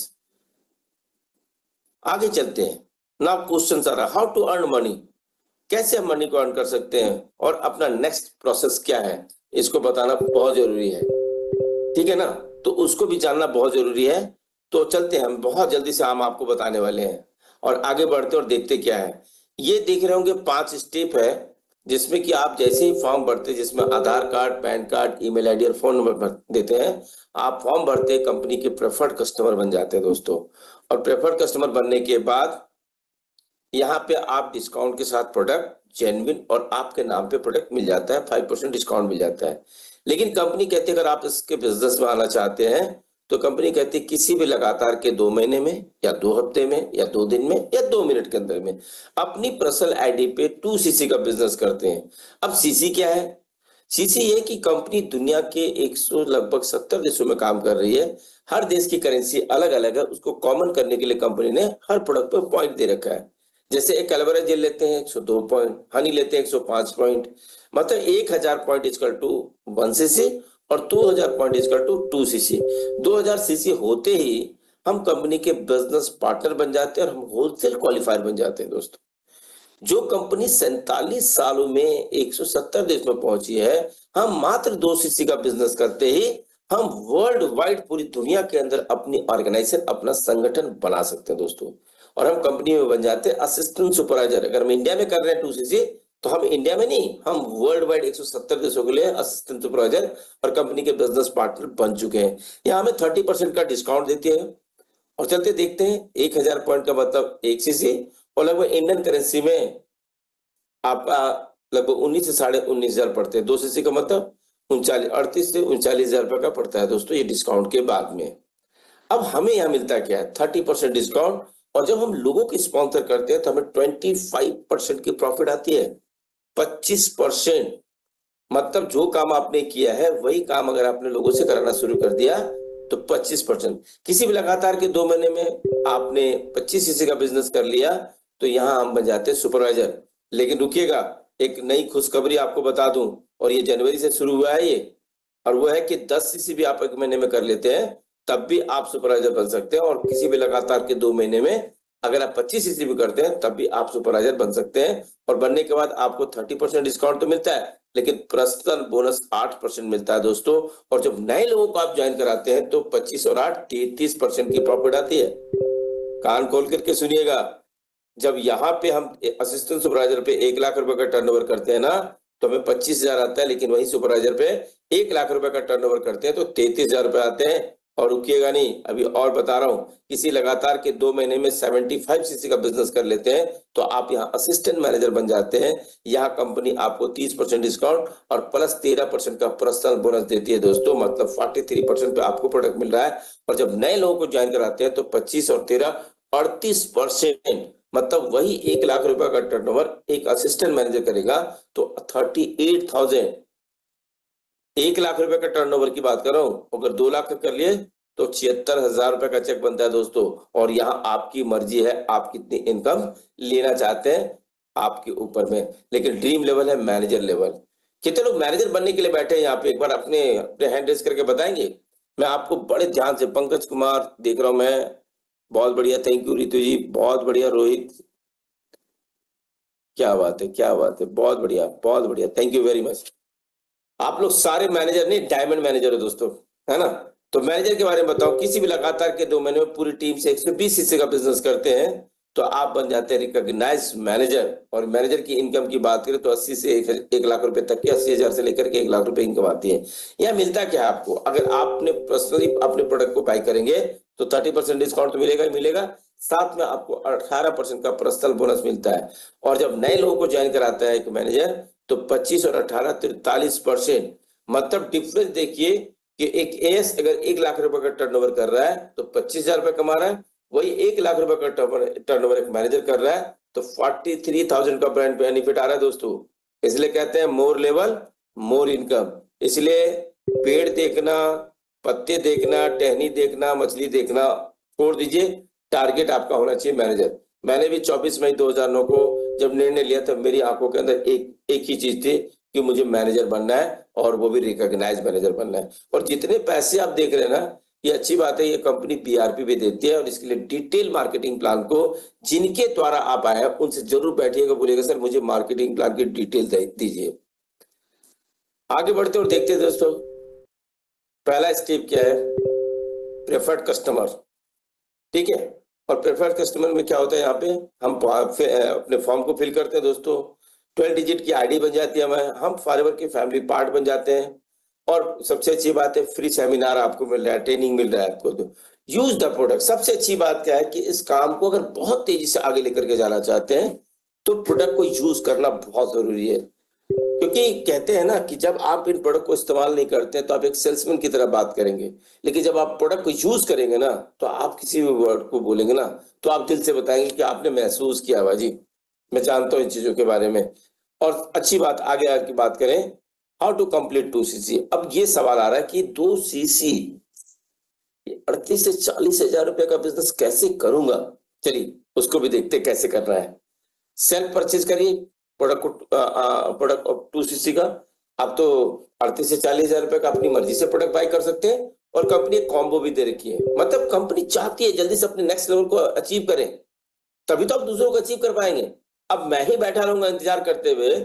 आगे चलते हैं। नाउ क्वेश्चन आ रहा, हाउ टू अर्न मनी, कैसे हम मनी को अर्न कर सकते हैं और अपना नेक्स्ट प्रोसेस क्या है, इसको बताना बहुत जरूरी है, ठीक है ना। तो उसको भी जानना बहुत जरूरी है। तो चलते हैं, हम बहुत जल्दी से हम आपको बताने वाले हैं और आगे बढ़ते और देखते क्या है। ये देख रहे होंगे 5 स्टेप है, जिसमें कि आप जैसे ही फॉर्म भरते, जिसमें Aadhaar card, pan card, email ID और फोन नंबर देते हैं, आप फॉर्म भरते कंपनी के प्रेफर्ड कस्टमर बन जाते हैं दोस्तों। और प्रेफर्ड कस्टमर बनने के बाद यहाँ पे आप डिस्काउंट के साथ प्रोडक्ट जेन्युइन और आपके नाम पे प्रोडक्ट मिल जाता है, 5% डिस्काउंट मिल जाता है। लेकिन कंपनी कहती है अगर आप इसके बिजनेस में आना चाहते हैं तो कंपनी कहती है किसी भी लगातार के 2 महीने में या 2 हफ्ते में या 2 दिन में या 2 मिनट के अंदर में अपनी पर्सनल आईडी पे 2 सीसी का बिजनेस करते हैं। अब सीसी क्या है? चीज़ ये है कि कंपनी दुनिया के 100 लगभग 70 देशों में काम कर रही है। हर देश की करेंसी अलग-अलग है, उसको कॉमन करने के लिए कंपनी ने हर प्रोडक्ट पे पॉइंट दे रखा है। जैसे एक एलोवेरा जेल लेते हैं 102 पॉइंट, हनी लेते हैं 105 पॉइंट, मतलब 1000 पॉइंट इक्वल टू 1 सीसी और 2000 point equal to 2 CC. 2000 CC होते ही हम कंपनी के बिजनेस पार्टनर बन जाते हैं और हम होलसेल क्वालिफायर बन जाते हैं दोस्तों। जो कंपनी 47 सालों में 170 देश में पहुंची है, हम मात्र 2 सीसी का बिजनेस करते ही हम वर्ल्ड वाइड पूरी दुनिया के अंदर अपनी ऑर्गेनाइजेशन, अपना संगठन बना सकते हैं दोस्तों। और हम कंपनी में बन जाते हैं असिस्टेंट सुपरवाइजर। अगर हम इंडिया में कर रहे हैं 2 सीसी, तो हम इंडिया में नहीं, हम वर्ल्ड वाइड 170 देशों के लिए असिस्टेंट सुपरवाइजर और कंपनी के बिजनेस पार्टनर बन चुके हैं। यहाँ हमें 30% का डिस्काउंट देती है। और चलते देखते हैं, 1000 पॉइंट का मतलब 1 सीसी और लगभग इंडियन करेंसी में आपका लगभग 19 से साढ़े 19,000 पड़ते हैं। 2 सीसी का मतलब 38 से 39,000 रुपए का पड़ता है दोस्तों, ये डिस्काउंट के बाद में। अब हमें यहाँ मिलता क्या है? 30% डिस्काउंट। और जब हम लोगों की स्पॉन्सर करते हैं तो हमें 25% की प्रॉफिट आती है। 25% मतलब जो काम आपने किया है वही काम अगर आपने लोगों से कराना शुरू कर दिया तो 25%। किसी भी लगातार के 2 महीने में आपने 25 सीसी का बिजनेस कर लिया तो यहाँ हम बन जाते हैं सुपरवाइजर। लेकिन रुकिएगा, एक नई खुशखबरी आपको बता दूं, और ये जनवरी से शुरू हुआ है ये, और वो है कि 10 सीसी भी आप 1 महीने में कर लेते हैं तब भी आप सुपरवाइजर बन सकते हैं। और किसी भी लगातार के 2 महीने में अगर आप 25 सीसी भी करते हैं तब भी आप सुपरवाइजर बन सकते हैं। और बनने के बाद आपको 30% डिस्काउंट तो मिलता है, लेकिन पर्सनल बोनस 8% मिलता है दोस्तों। और जब नए लोगों को आप ज्वाइन कराते हैं तो 25 और 8 33% की प्रॉफिट आती है। कान खोल करके सुनिएगा, जब यहाँ पे हम असिस्टेंट सुपरवाइजर पे 1 लाख रुपए का टर्नओवर करते हैं ना, तो हमें 25,000 आता है, लेकिन वही सुपरवाइजर पे 1 लाख रुपए का टर्नओवर करते हैं तो 33,000 रुपए आते हैं। और रुकिएगा नहीं, अभी और बता रहा हूँ, किसी लगातार के 2 महीने में 75 सीसी का बिजनेस कर लेते हैं तो आप यहाँ असिस्टेंट मैनेजर बन जाते हैं। यहाँ कंपनी आपको 30% डिस्काउंट और प्लस 13% का पर्सनल बोनस देती है दोस्तों, मतलब 43% पे आपको प्रोडक्ट मिल रहा है। और जब नए लोगों को ज्वाइन कराते हैं तो 25 और 13 38%, मतलब वही 1 लाख रुपए का टर्नओवर एक असिस्टेंट मैनेजर करेगा तो 38,000। 1 लाख रुपए का टर्नओवर की बात कर रहा हूं, अगर 2 लाख का कर लिए तो 76,000 रुपए का चेक बनता है दोस्तों। और यहाँ आपकी मर्जी है, आप कितनी इनकम लेना चाहते हैं, आपके ऊपर में। लेकिन ड्रीम लेवल है मैनेजर लेवल। कितने लोग मैनेजर बनने के लिए बैठे हैं यहाँ पे? एक बार अपने अपने हैंड रेज करके बताएंगे। मैं आपको बड़े ध्यान से, पंकज कुमार देख रहा हूं मैं, बहुत बढ़िया, थैंक यू रितु जी, बहुत बढ़िया। रोहित, क्या बात है, क्या बात है, बहुत बढ़िया, बहुत बढ़िया, थैंक यू वेरी मच। आप लोग सारे मैनेजर नहीं, डायमंड मैनेजर हो दोस्तों, है ना? तो मैनेजर के बारे में बताओ, किसी भी लगातार के 2 महीने में पूरी टीम से 120 सीसी का बिजनेस करते हैं तो आप बन जाते हैं रिकॉग्नाइज मैनेजर। और मैनेजर की इनकम की बात करें तो 80 से 1 लाख रुपए तक की, 80,000 से लेकर के 1 लाख रुपए इनकम आती है। यह मिलता क्या है आपको? अगर आपने पर्सनली अपने प्रोडक्ट को बाय करेंगे तो 30% डिस्काउंट तो मिलेगा ही मिलेगा, साथ में आपको 18% का पर्सनल बोनस मिलता है। और जब नए लोगों को ज्वाइन कराता है एक मैनेजर तो 25 और 18 43%, मतलब डिफरेंस देखिए कि एक एएस अगर 1 लाख रुपए का टर्नओवर कर रहा है तो 25,000 रुपए कमा रहा है, वही 1 लाख रुपए का टर्नओवर एक मैनेजर कर रहा है तो 43,000 का ब्रांड बेनिफिट आ रहा है दोस्तों। इसलिए कहते हैं मोर लेवल मोर इनकम। इसलिए पेड़ देखना, पत्ते देखना, टहनी देखना, मछली देखना छोड़ दीजिए, टारगेट आपका होना चाहिए मैनेजर। मैंने भी 24 मई 2009 को जब निर्णय लिया तब मेरी आंखों के अंदर एक ही चीज थी कि मुझे मैनेजर बनना है, और वो भी रिकॉग्नाइज मैनेजर बनना है। और जितने पैसे आप देख रहे हैं ना, ये अच्छी बात है, ये कंपनी पीआरपी भी देती है। और इसके लिए डिटेल मार्केटिंग प्लान को जिनके द्वारा आप आए हैं उनसे जरूर बैठिएगा, बोलिएगा सर मुझे मार्केटिंग प्लान की डिटेल दीजिए। आगे बढ़ते और देखते हैं दोस्तों, पहला स्टेप क्या है? प्रेफर्ड कस्टमर, ठीक है। और प्रेफर्ड कस्टमर में क्या होता है, यहाँ पे हम अपने फॉर्म को फिल करते हैं दोस्तों, 12 डिजिट की आईडी बन जाती है हमें, हम फॉरएवर के फैमिली पार्ट बन जाते हैं। और सबसे अच्छी बात है, फ्री सेमिनार आपको मिल रहा है, ट्रेनिंग मिल रहा है आपको। तो यूज द प्रोडक्ट। सबसे अच्छी बात क्या है कि इस काम को अगर बहुत तेजी से आगे लेकर के जाना चाहते हैं तो प्रोडक्ट को यूज करना बहुत जरूरी है। क्योंकि कहते हैं ना कि जब आप इन प्रोडक्ट को इस्तेमाल नहीं करते तो आप एक सेल्समैन की तरह बात करेंगे, लेकिन जब आप प्रोडक्ट को यूज करेंगे ना तो आप किसी भी वर्ड को बोलेंगे ना तो आप दिल से बताएंगे कि आपने महसूस किया हुआ। जी, मैं जानता हूँ इन चीजों के बारे में। और अच्छी बात, आगे की बात करें हाउ टू कंप्लीट 2cc। अब ये सवाल आ रहा है कि 2cc 38 से 40 हजार रुपए का बिजनेस कैसे करूंगा। चलिए उसको भी देखते हैं कैसे कर रहा है। सेल्फ परचेज करिए प्रोडक्ट 2cc का। आप तो 38 से 40 हजार रुपए का अपनी मर्जी से प्रोडक्ट बाय कर सकते हैं, और कंपनी एक कॉम्बो भी दे रखी है। मतलब कंपनी चाहती है जल्दी से अपने नेक्स्ट लेवल को अचीव करें, तभी तो आप दूसरों को अचीव कर पाएंगे। अब मैं ही बैठा रहूंगा इंतजार करते हुए,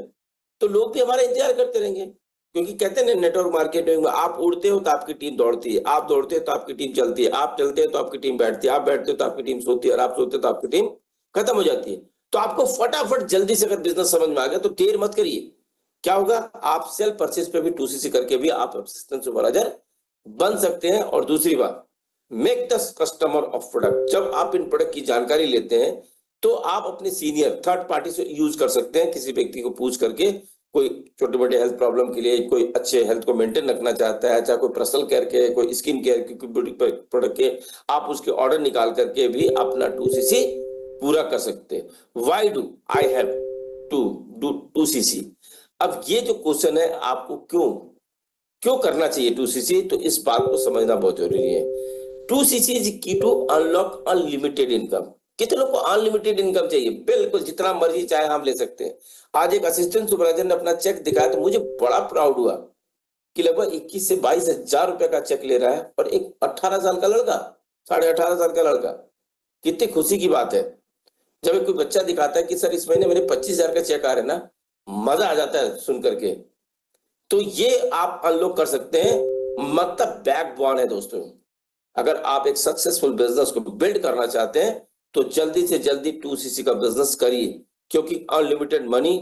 तो लोग भी हमारा इंतजार करते रहेंगे। क्योंकि कहते हैं ना, नेटवर्क मार्केटिंग में आप उड़ते हो तो आपकी टीम दौड़ती है, आप दौड़ते हो तो आपकी टीम चलती है, आप चलते हो तो आपकी टीम बैठती है, आप बैठते हो तो आपकी टीम सोती है, और आप सोते हो तो आपकी टीम खत्म हो जाती है। तो आपको फटाफट जल्दी से अगर बिजनेस समझ में आ गया तो देर मत करिए। क्या होगा, आप सेल्फ परचेज पे भी 2cc करके भी आप असिस्टेंट सुपरवाइजर बन सकते हैं। और दूसरी बात, make the customer of product. जब आप इन प्रोडक्ट की जानकारी लेते हैं तो आप अपने सीनियर थर्ड पार्टी से यूज कर सकते हैं, किसी व्यक्ति को पूछ करके। कोई छोटे मोटे हेल्थ प्रॉब्लम के लिए, कोई अच्छे हेल्थ को मेंटेन रखना चाहता है, चाहे कोई पर्सनल केयर के, कोई स्किन केयर के, कोई ब्यूटी प्रोडक्ट के, आप उसके ऑर्डर निकाल करके भी अपना 2cc पूरा कर सकते हैं। Why do I have to do 2cc। अब ये जो क्वेश्चन है, आपको क्यों क्यों करना चाहिए 2cc, तो इस बात को समझना बहुत जरूरी है। 2cc इज की टू अनलॉक अनलिमिटेड इनकम। कितनों को अनलिमिटेड इनकम चाहिए? बिल्कुल जितना मर्जी चाहे हम ले सकते हैं। आज एक असिस्टेंट सुपरवाइजर ने अपना चेक दिखाया तो मुझे बड़ा प्राउड हुआ कि लगभग 21 से 22 हजार रुपए का चेक ले रहा है, और एक 18 साल का लड़का, 18.5 साल का लड़का। कितनी खुशी की बात है जब एक कोई बच्चा दिखाता है कि सर इस महीने मेरे 25 हजार का चेक आ रहे हैं ना, मजा आ जाता है सुन करके। तो ये आप अनलॉक कर सकते हैं, मतलब बैकबोन है दोस्तों। अगर आप एक सक्सेसफुल बिजनेस को बिल्ड करना चाहते हैं तो जल्दी से जल्दी 2cc का बिजनेस करिए, क्योंकि unlimited money,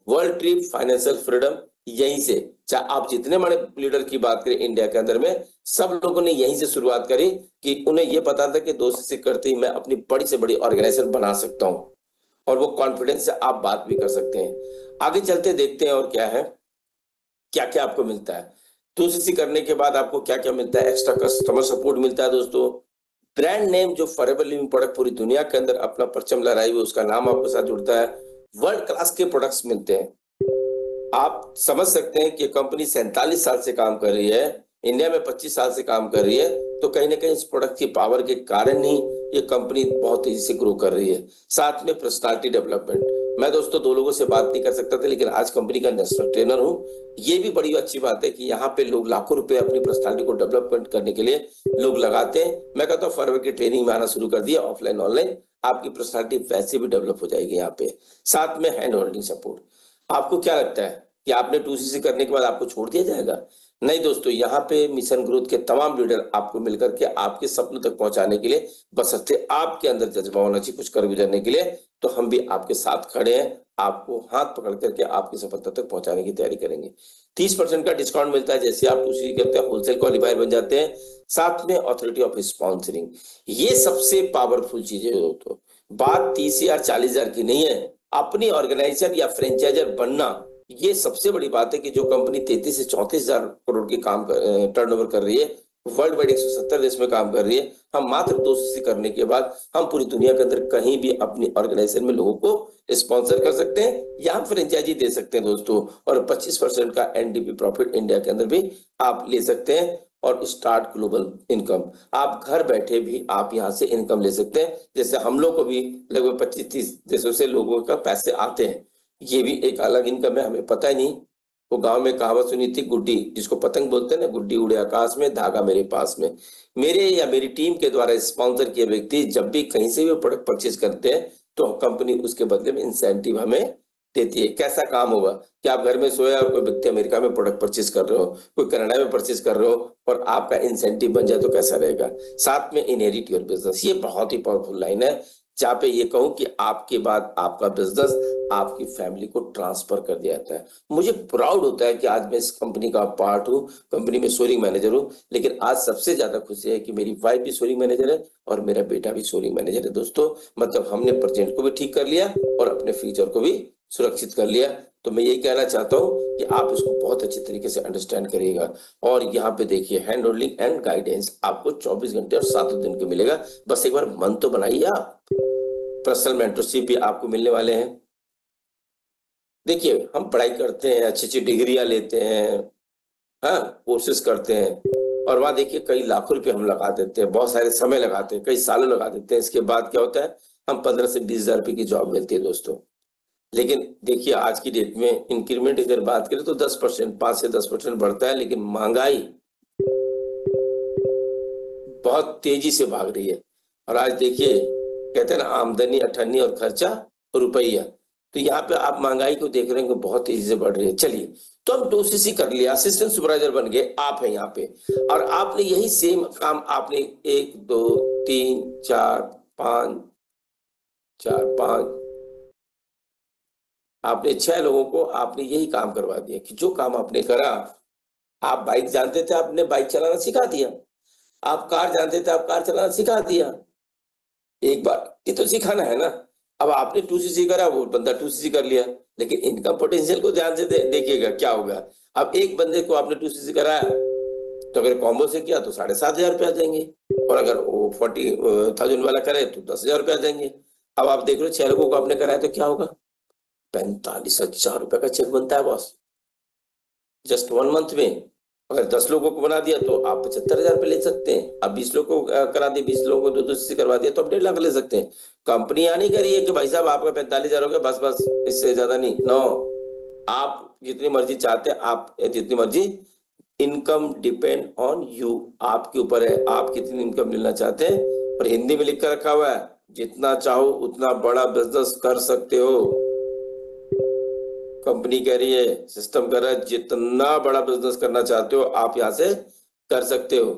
world trip, financial freedom यहीं से। चाहे आप जितने बड़े लीडर की बात करें इंडिया के अंदर में, सब लोगों ने यहीं से शुरुआत करी कि उन्हें यह पता था कि 2cc करते ही मैं अपनी बड़ी से बड़ी ऑर्गेनाइजेशन बना सकता हूं, और वो कॉन्फिडेंस से आप बात भी कर सकते हैं। आगे चलते देखते हैं और क्या है, क्या क्या आपको मिलता है 2cc करने के बाद। आपको क्या क्या मिलता है? एक्स्ट्रा कस्टमर सपोर्ट मिलता है दोस्तों। ब्रांड नेम जो फॉरएवर लिविंग प्रोडक्ट पूरी दुनिया के अंदर अपना परचम लहराए हुए, उसका नाम आपके साथ जुड़ता है। वर्ल्ड क्लास के प्रोडक्ट्स मिलते हैं। आप समझ सकते हैं कि कंपनी 47 साल से काम कर रही है, इंडिया में 25 साल से काम कर रही है, तो कहीं ना कहीं इस प्रोडक्ट की पावर के कारण ही ये कंपनी बहुत तेजी से ग्रो कर रही है। साथ में पर्सनालिटी डेवलपमेंट। मैं दोस्तों 2 लोगों से बात नहीं कर सकता था, लेकिन आज कंपनी का नेशनल ट्रेनर हूँ। ये भी बड़ी अच्छी बात है कि यहाँ पे लोग लाखों रुपए अपनी पर्सनालिटी को डेवलपमेंट करने के लिए लोग लगाते हैं। मैं कहता हूँ फॉरवर्ड की ट्रेनिंग में आना शुरू कर दिया, ऑफलाइन ऑनलाइन, आपकी पर्सनालिटी वैसे भी डेवलप हो जाएगी यहाँ पे। साथ में हैंड होल्डिंग सपोर्ट। आपको क्या लगता है कि आपने 2cc करने के बाद आपको छोड़ दिया जाएगा? नहीं दोस्तों, यहाँ पे मिशन ग्रोथ के तमाम लीडर आपको मिलकर के आपके सपनों तक पहुंचाने के लिए, बशर्ते आपके अंदर जज्बा होना चाहिए कुछ कर गुजरने के लिए, तो हम भी आपके साथ खड़े हैं। आपको हाथ पकड़ करके आपकी सफलता तक पहुंचाने की तैयारी करेंगे। 30% का डिस्काउंट मिलता है जैसे आप 2cc करते हैं, होलसेल क्वालिफायर बन जाते हैं। साथ में अथॉरिटी ऑफ स्पॉन्सरिंग। ये सबसे पावरफुल चीज है दोस्तों। बात 30 या 40 हजार की नहीं है, अपनी ऑर्गेनाइजर या फ्रेंचाइजर बनना, ये सबसे बड़ी बात है। कि जो कंपनी 33 से 34 हजार करोड़ की काम टर्नओवर कर रही है, वर्ल्ड वाइड 170 देश में काम कर रही है, हम मात्र 2cc करने के बाद हम पूरी दुनिया के अंदर कहीं भी अपनी ऑर्गेनाइजेशन में लोगों को स्पॉन्सर कर सकते हैं या हम फ्रेंचाइजी दे सकते हैं दोस्तों। और 25% का एनडीपी प्रॉफिट इंडिया के अंदर भी आप ले सकते हैं। और स्टार्ट ग्लोबल इनकम, आप घर बैठे भी आप यहाँ से इनकम ले सकते हैं। जैसे हम लोग को भी लगभग 25-30 देशों से लोगों का पैसे आते हैं, ये भी एक अलग इनकम है, हमें पता ही नहीं। वो गांव में कहावत सुनी थी, गुड्डी, जिसको पतंग बोलते हैं ना, गुड्डी उड़े आकाश में, धागा मेरे पास में। मेरे या मेरी टीम के द्वारा स्पॉन्सर किए व्यक्ति जब भी कहीं से भी प्रोडक्ट परचेज करते हैं तो कंपनी उसके बदले में इंसेंटिव हमें देती है। कैसा काम होगा कि आप घर में सोए और कोई व्यक्ति अमेरिका में प्रोडक्ट परचेज कर रहे हो, कोई कनाडा में परचेज कर रहे हो, और आपका इंसेंटिव बन जाए तो कैसा रहेगा। साथ में इनहेरिट योर बिजनेस, ये बहुत ही पावरफुल लाइन है, जहां पे ये कहूं कि आपके बाद आपका बिजनेस आपकी फैमिली को ट्रांसफर कर दिया जाता है। मुझे प्राउड होता है कि आज मैं इस कंपनी का पार्ट हूं, कंपनी में सोरिंग मैनेजर हूं। लेकिन आज सबसे ज्यादा खुशी है कि मेरी वाइफ भी सोरिंग मैनेजर है और मेरा बेटा भी सोरिंग मैनेजर है दोस्तों। मतलब हमने प्रेजेंट को भी ठीक कर लिया और अपने फ्यूचर को भी सुरक्षित कर लिया। तो मैं यही कहना चाहता हूँ कि आप इसको बहुत अच्छे तरीके से अंडरस्टैंड करिएगा। और यहाँ पे देखिए, हैंड होल्डिंग एंड गाइडेंस आपको 24 घंटे और 7 दिन के मिलेगा। बस एक बार मन तो बनाइए आप। पर्सनल मेंटरशिप भी आपको मिलने वाले हैं। देखिए, हम पढ़ाई करते हैं, अच्छी-अच्छी डिग्रियाँ लेते हैं, हाँ, कोर्सेज़ करते हैं और वहाँ देखिए कई लाखों रुपए हम लगा देते हैं, बहुत सारे समय लगाते हैं, कई सालों लगा देते हैं। इसके बाद क्या होता है, हम 15 से 20,000 रुपए की जॉब मिलती है दोस्तों। लेकिन देखिए आज की डेट में इंक्रीमेंट अगर बात करें तो 10% 5 से 10% बढ़ता है, लेकिन महँगाई बहुत तेज़ी से भाग रही है। और आज देखिए कहते हैं ना, आमदनी अठन्नी और खर्चा रुपया। तो यहाँ पे आप महँगाई को देख रहे हैं कि बहुत तेज़ी से बढ़ रही है। चलिए, तो हम 2 कर लिया, असिस्टेंट सुपरवाइज़र बन गए, आप हैं यहाँ पे और आपने यही सेम काम आपने 1, 2, 3, 4, 5 4, 5 आपने 6 लोगों को आपने यही काम करवा दिया कि जो काम आपने करा, आप बाइक जानते थे, आपने बाइक चलाना सिखा दिया। आप कार जानते थे, आप कार चलाना सिखा दिया। एक बार ये तो सिखाना है ना। अब आपने 2cc करा, वो बंदा 2cc कर लिया, लेकिन इनकम पोटेंशियल को ध्यान से देखिएगा क्या होगा। अब एक बंदे को आपने 2cc कराया, तो अगर कॉम्बो से किया तो 7,500 रुपए आ जाएंगे और अगर वो 40,000 वाला करे तो 10,000 रुपए आ जाएंगे। अब आप देख लो 6 लोगों को आपने कराया तो क्या होगा, 45,000 रुपए का चेक बनता है बॉस, जस्ट 1 मंथ में। अगर 10 लोगों को बना दिया तो आप 75,000 रुपए ले सकते हैं। अब 20 लोगों को करा दिए, 20 लोगों को 2-2 से करवा दिया तो आप 1.5 लाख ले सकते हैं। कंपनी यहाँ नहीं करी है कि भाई साहब आपका 45,000 हो गया, बस बस इससे ज्यादा नहीं। नो, आप जितनी मर्जी चाहते हैं, आप जितनी मर्जी, इनकम डिपेंड ऑन यू, आपके ऊपर है आप कितनी इनकम लेना चाहते हैं। और हिंदी में लिख कर रखा हुआ है, जितना चाहो उतना बड़ा बिजनेस कर सकते हो। कंपनी कह रही है, सिस्टम कर रहा है, जितना बड़ा बिजनेस करना चाहते हो आप यहां से कर सकते हो।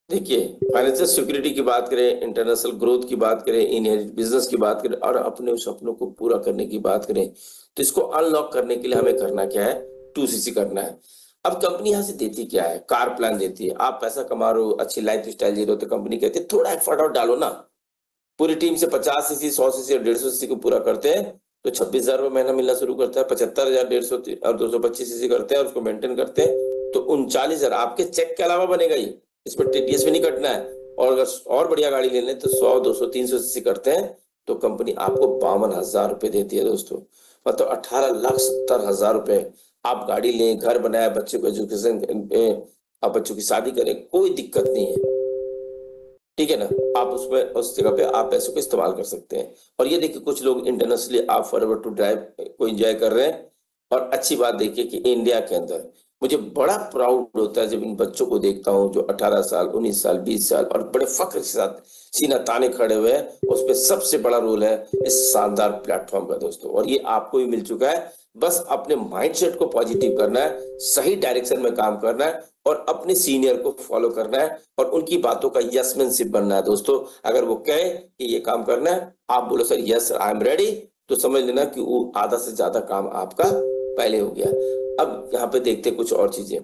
देखिए, फाइनेंशियल सिक्योरिटी की बात करें, इंटरनेशनल ग्रोथ की बात करें, इनहेरिट बिजनेस की बात करें और अपने सपनों को पूरा करने की बात करें, तो इसको अनलॉक करने के लिए हमें करना क्या है, 2cc करना है। अब कंपनी यहाँ से देती क्या है, कार प्लान देती है। आप पैसा कमा रहे हो, अच्छी लाइफ स्टाइल जी रहे हो, तो कंपनी कहती है थोड़ा एफर्ट और डालो ना। पूरी टीम से 50cc 100cc और 150cc को पूरा करते हैं तो 26,000 रुपए महीना मिलना शुरू करता है। 75,000 150 और 225cc करते हैं और उसको मेंटेन करते हैं तो 39,000 आपके चेक के अलावा बनेगा। ये इसमें टीडीएस भी नहीं कटना है। और अगर और बढ़िया गाड़ी ले लें तो 100 200 300cc करते हैं तो कंपनी आपको 52,000 रुपए देती है दोस्तों। मतलब 18,70,000 रुपए। आप गाड़ी लें, घर बनाए, बच्चे को एजुकेशन, आप बच्चों की शादी करें, कोई दिक्कत नहीं है, ठीक है ना। आप उसमें उस जगह पे आप पैसों को इस्तेमाल कर सकते हैं। और ये देखिए कुछ लोग इंटरनेशनली आप फॉरवर्ड टू ड्राइव को एंजॉय कर रहे हैं। और अच्छी बात देखिए कि इंडिया के अंदर मुझे बड़ा प्राउड होता है जब इन बच्चों को देखता हूं जो 18 साल 19 साल 20 साल और बड़े फख्र के साथ सीना ताने खड़े हुए हैं। उस पे सबसे बड़ा रोल है इस शानदार प्लेटफॉर्म का दोस्तों, और ये आपको भी मिल चुका है। बस अपने माइंडसेट को पॉजिटिव करना है, सही डायरेक्शन में काम करना है और अपने सीनियर को फॉलो करना है और उनकी बातों का यसमैनशिप बनना है दोस्तों। अगर वो कहे कि ये काम करना है, आप बोलो sir yes I am ready, तो समझ लेना कि वो आधा से ज्यादा काम आपका पहले हो गया। अब यहाँ पे देखते हैं कुछ और चीजें।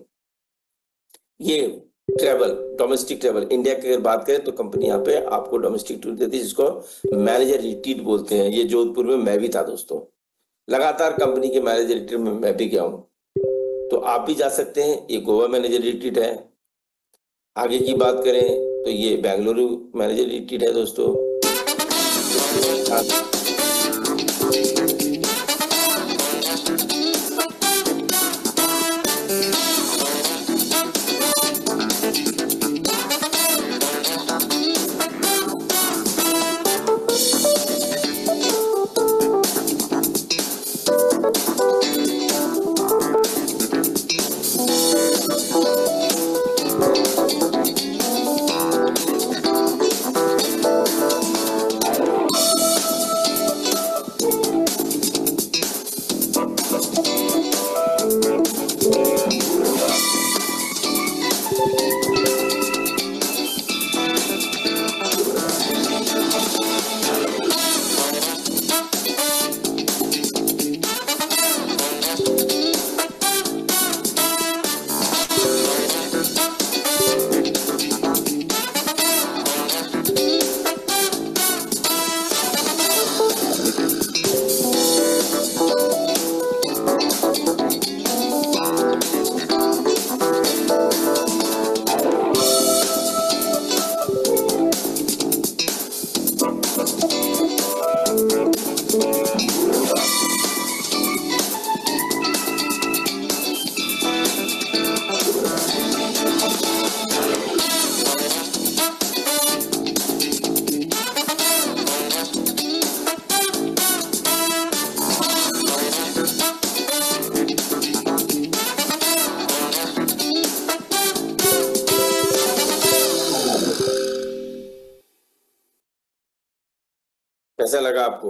ये ट्रेवल, डोमेस्टिक ट्रेवल, इंडिया की अगर बात करें तो कंपनी यहाँ पे आपको डोमेस्टिक टूर देती है जिसको मैनेजर रिट्रीट बोलते हैं। ये जोधपुर में मैं भी था दोस्तों, लगातार कंपनी के मैनेजर रिट्रीट में मैं भी गया हूँ, तो आप भी जा सकते हैं। ये गोवा मैनेजर रिट्रीट है। आगे की बात करें तो ये बेंगलुरु मैनेजर रिट्रीट है दोस्तों। कैसा लगा आपको?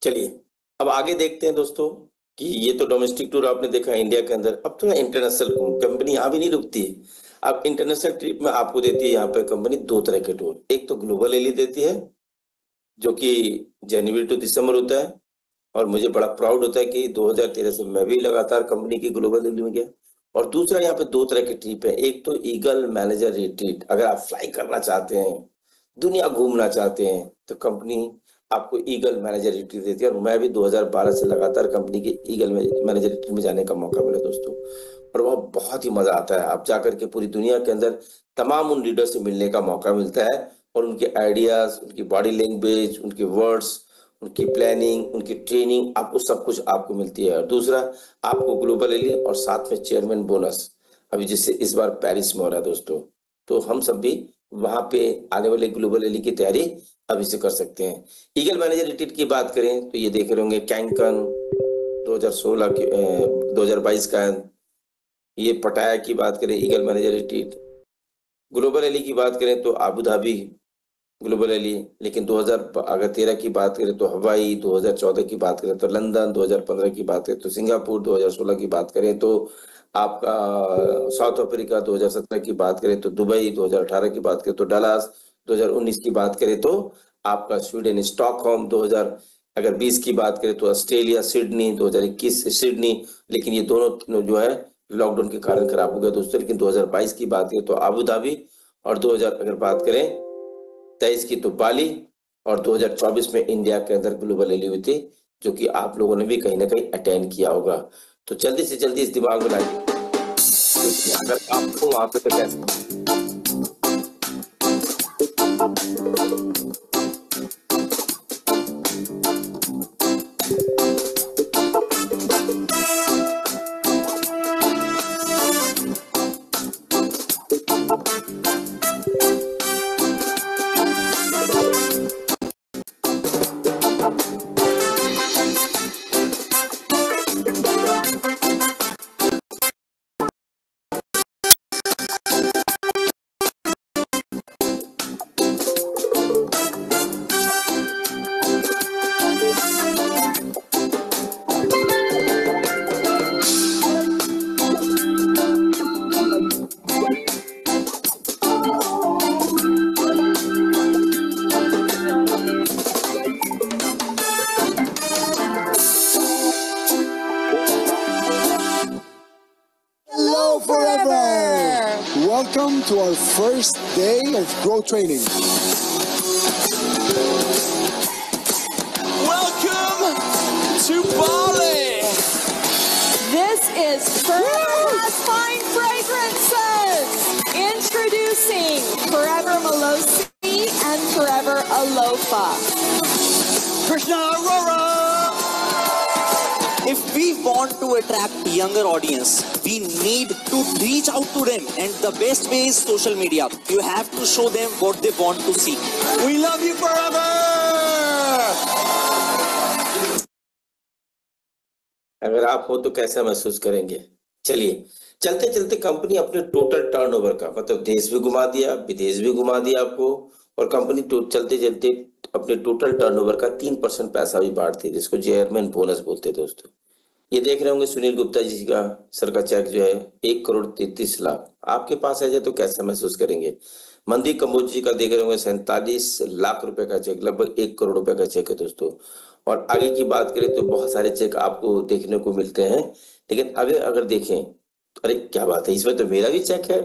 चलिए अब आगे देखते हैं दोस्तों कि ये तो डोमेस्टिक टूर आपने देखा इंडिया के अंदर। अब थोड़ा इंटरनेशनल, कंपनी यहाँ भी नहीं रुकती है। अब इंटरनेशनल ट्रिप में आपको देती है यहाँ पे कंपनी दो तरह के टूर। एक तो ग्लोबल एली देती है जो कि जनवरी टू दिसंबर होता है, और मुझे बड़ा प्राउड होता है कि 2013 से मैं भी लगातार कंपनी की ग्लोबल एली में गया। और दूसरा यहाँ पे दो तरह की ट्रिप है। एक तो ईगल मैनेजर रिट्रीट, अगर आप फ्लाई करना चाहते हैं, दुनिया घूमना चाहते हैं, तो कंपनी आपको ईगल मैनेजर रिट्रीट देती है। और मैं भी 2012 से लगातार कंपनी के ईगल मैनेजर रिट्रीट में जाने का मौका मिला दोस्तों, और वह बहुत ही मजा आता है। आप जाकर के पूरी दुनिया के अंदर तमाम उन लीडर से मिलने का मौका मिलता है, और उनके आइडियाज, उनकी बॉडी लैंग्वेज, उनके वर्ड्स, उनकी प्लानिंग, उनकी ट्रेनिंग, आपको सब कुछ आपको मिलती है। और दूसरा, आपको ग्लोबल एली और साथ में चेयरमैन बोनस, अभी जिससे इस बार पेरिस में हो रहा है दोस्तों, तो हम सब भी वहां पे आने वाले ग्लोबल एली की तैयारी अभी से कर सकते हैं। ईगल मैनेजर रिट्रीट की बात करें तो ये देख रहे होंगे कैंकन 2016 की 2022 का। ये पटाया की बात करें eagle manager retreat. Global ally की बात करें तो आबू धाबी ग्लोबल एली। लेकिन 2013 की बात करें तो हवाई, 2014 की बात करें तो लंदन, 2015 की बात करें तो सिंगापुर, 2016 की बात करें तो आपका साउथ अफ्रीका, 2017 की बात करें तो दुबई, 2018 की बात करें तो डलास, 2019 की बात करें तो आपका स्वीडन स्टॉकहोम, 2020 की बात करें तो ऑस्ट्रेलिया सिडनी, 2021 सिडनी। लेकिन ये दोनों जो है लॉकडाउन के कारण खराब हो गया दोस्तों। लेकिन 2022 की बात करें तो आबू धाबी, और 2000 अगर बात करें 23 की तो बाली, और 2024 में इंडिया के अंदर ग्लोबल एली हुई थी, जो कि आप लोगों ने भी कहीं ना कहीं अटेंड किया होगा। तो जल्दी से जल्दी इस दिमाग में लाइए, अगर आपको वहां पे तो कैसे Welcome to our first day of growth training. Welcome to Bali. This is Forever Has Fine Fragrances. Introducing Forever Melosi and Forever Alofa. Krishna Aurora. If we want to attract younger audience, we need to reach out to them, and the best way is social media. You have to show them what they want to see. We love you forever. अगर आप हो तो कैसा महसूस करेंगे? चलिए चलते चलते कंपनी अपने टोटल टर्नओवर का मतलब देश भी घुमा दिया, विदेश भी घुमा दिया आपको, और कंपनी चलते चलते अपने टोटल टर्नओवर का 3% पैसा भी बांटती है, जिसको चेयरमैन बोनस बोलते हैं दोस्तों। ये देख रहे होंगे सुनील गुप्ता जी का सर का चेक जो है 1,33,00,000 आपके पास आ जाए तो कैसा महसूस करेंगे? मनदीप कंबोज जी का देख रहे होंगे 47 लाख रुपए का चेक, लगभग 1 करोड़ रुपए का चेक है दोस्तों। और आगे की बात करें तो बहुत सारे चेक आपको देखने को मिलते हैं, लेकिन अगर देखें, अरे क्या बात है, इसमें तो मेरा भी चेक है।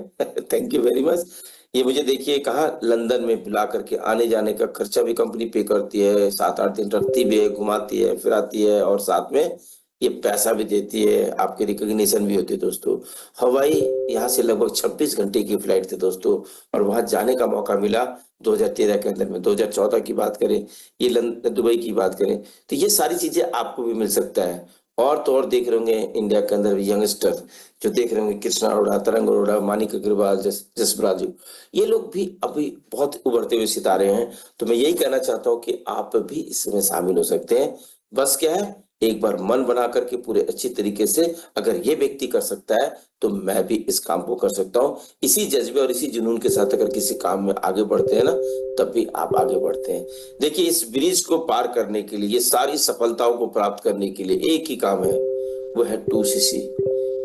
Thank you very much. ये मुझे देखिए कहाँ लंदन में बुला करके आने जाने का खर्चा भी कंपनी पे करती है, 7-8 दिन रखती भी है, घुमाती है, फिराती है, और साथ में ये पैसा भी देती है, आपकी रिकॉग्निशन भी होती है दोस्तों। हवाई यहाँ से लगभग 26 घंटे की फ्लाइट थी दोस्तों, और वहां जाने का मौका मिला 2013 के अंदर में। 2014 की बात करें, ये दुबई की बात करें, तो ये सारी चीजें आपको भी मिल सकता है। और तो और देख रहे होंगे इंडिया के अंदर यंगस्टर जो देख रहे होंगे, कृष्णा अरोड़ा, तरंग अरोड़ा, मानिक अग्रवाल, जसप्राज, ये लोग भी अभी बहुत उभरते हुए सितारे हैं। तो मैं यही कहना चाहता हूँ कि आप भी इसमें शामिल हो सकते हैं। बस क्या है, एक बार मन बना करके पूरे अच्छी तरीके से अगर ये व्यक्ति कर सकता है तो मैं भी इस काम को कर सकता हूँ। इसी जज्बे और इसी जुनून के साथ अगर किसी काम में आगे बढ़ते हैं ना, तब भी आप आगे बढ़ते हैं। देखिए, इस ब्रिज को पार करने के लिए, ये सारी सफलताओं को प्राप्त करने के लिए एक ही काम है, वो है 2cc।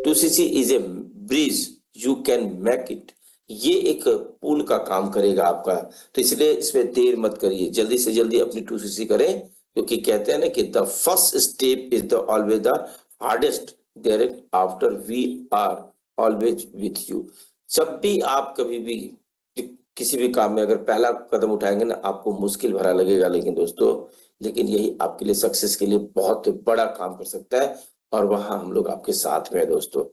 2cc is a bridge, you can make it. ये एक पुल का काम करेगा आपका। तो इसलिए इसमें देर मत करिए, जल्दी से जल्दी अपनी 2cc करें, क्योंकि कहते हैं ना कि the first step is the always the hardest, direct after we are always with you. जब भी आप कभी भी किसी भी काम में अगर पहला कदम उठाएंगे ना, आपको मुश्किल भरा लगेगा, लेकिन यही आपके लिए सक्सेस के लिए बहुत बड़ा काम कर सकता है, और वहां हम लोग आपके साथ में है दोस्तों।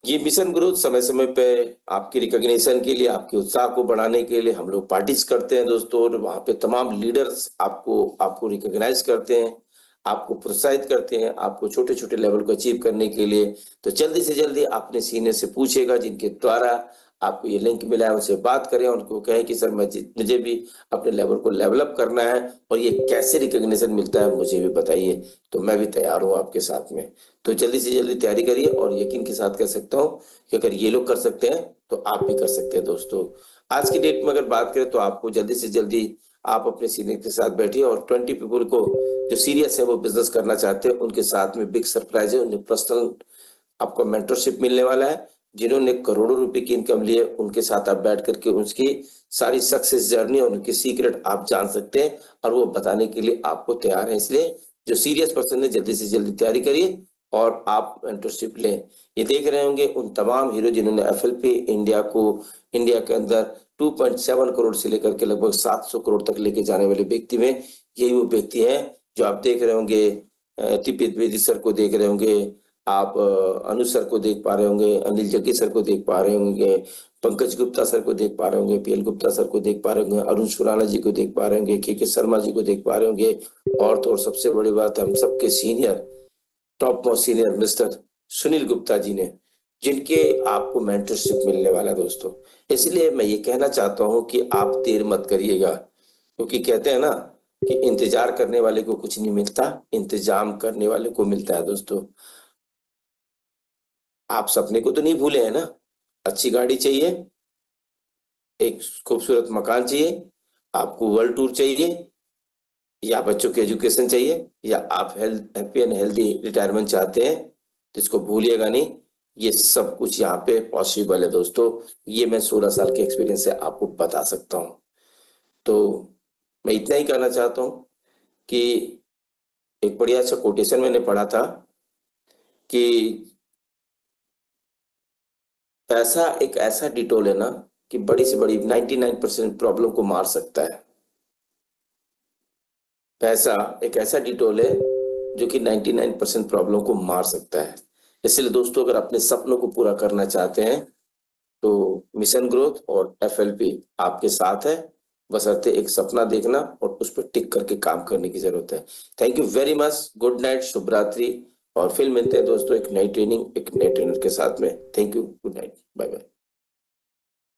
ये मिशन ग्रोथ समय समय पे आपकी रिकॉग्निशन के लिए, आपके उत्साह को बढ़ाने के लिए हम लोग पार्टीज करते हैं दोस्तों, और वहां पे तमाम लीडर्स आपको रिकॉग्नाइज करते हैं, आपको प्रोत्साहित करते हैं, आपको छोटे छोटे लेवल को अचीव करने के लिए। तो जल्दी से जल्दी अपने सीनियर से पूछेगा जिनके द्वारा आपको ये लिंक मिला है, उनसे बात करें, उनको कहें कि सर मुझे भी अपने लेवल को लेवल अप करना है, और ये कैसे रिकॉग्निशन मिलता है मुझे भी बताइए, तो मैं भी तैयार हूँ आपके साथ में। तो जल्दी से जल्दी तैयारी करिए, और यकीन के साथ कह सकता हूँ कि अगर ये लोग कर सकते हैं तो आप भी कर सकते हैं दोस्तों। आज की डेट में अगर बात करें तो आपको जल्दी से जल्दी आप अपने सीनियर के साथ बैठिए, और 20 पीपल को जो सीरियस है, वो बिजनेस करना चाहते हैं, उनके साथ में बिग सरप्राइज है, उन्हें पर्सनल आपको मेंटरशिप मिलने वाला है। जिन्होंने करोड़ों रुपए की इनकम ली है, उनके साथ आप बैठ करके उसकी सारी सक्सेस जर्नी और उनके सीक्रेट आप जान सकते हैं, और वो बताने के लिए आपको तैयार है। इसलिए जो सीरियस पर्सन है, जल्दी से जल्दी तैयारी करिए और आप मेंटरशिप लें। ये देख रहे होंगे उन तमाम हीरो जिन्होंने एफएलपी इंडिया के अंदर 2.7 करोड़ से लेकर के लगभग 700 करोड़ तक लेके जाने वाले व्यक्ति में यही वो व्यक्ति है जो आप देख रहे होंगे। टीपी द्विवेदी सर को देख रहे होंगे आप, अनु सर को देख पा रहे होंगे, अनिल जग्गी सर को देख पा रहे होंगे, पंकज गुप्ता सर को देख पा रहे होंगे, पीएल गुप्ता सर को देख पा रहे होंगे, अरुण सुराना जी को देख पा रहे होंगे, के शर्मा जी को देख पा रहे होंगे, और तो और सबसे बड़ी बात है हम सबके senior, top most senior mister Sunil Gupta ji ने, जिनके आपको मेंटरशिप मिलने वाला है दोस्तों। इसलिए मैं ये कहना चाहता हूं कि आप देर मत करिएगा, क्योंकि कहते हैं ना कि इंतजार करने वाले को कुछ नहीं मिलता, इंतजाम करने वाले को मिलता है दोस्तों। आप सपने को तो नहीं भूले हैं ना, अच्छी गाड़ी चाहिए, एक खूबसूरत मकान चाहिए, आपको वर्ल्ड टूर चाहिए, या बच्चों की एजुकेशन चाहिए, या आप हैप्पी एंड हेल्दी रिटायरमेंट चाहते हैं, तो इसको भूलिएगा नहीं, ये सब कुछ यहाँ पे पॉसिबल है दोस्तों। ये मैं 16 साल के एक्सपीरियंस से आपको बता सकता हूँ। तो मैं इतना ही कहना चाहता हूँ कि एक बढ़िया अच्छा कोटेशन मैंने पढ़ा था कि पैसा एक ऐसा डिटोल है ना कि बड़ी से बड़ी 99% प्रॉब्लम को मार सकता है। पैसा एक ऐसा डिटोल है जो कि 99% प्रॉब्लम को मार सकता है। इसलिए दोस्तों, अगर अपने सपनों को पूरा करना चाहते हैं तो मिशन ग्रोथ और एफएलपी आपके साथ है, बशर्ते एक सपना देखना और उस पर टिक करके काम करने की जरूरत है। Thank you very much, good night, शुभ रात्रि, और फिर मिलते हैं दोस्तों एक नई ट्रेनिंग, एक नए ट्रेनर के साथ में। Thank you, good night, bye bye.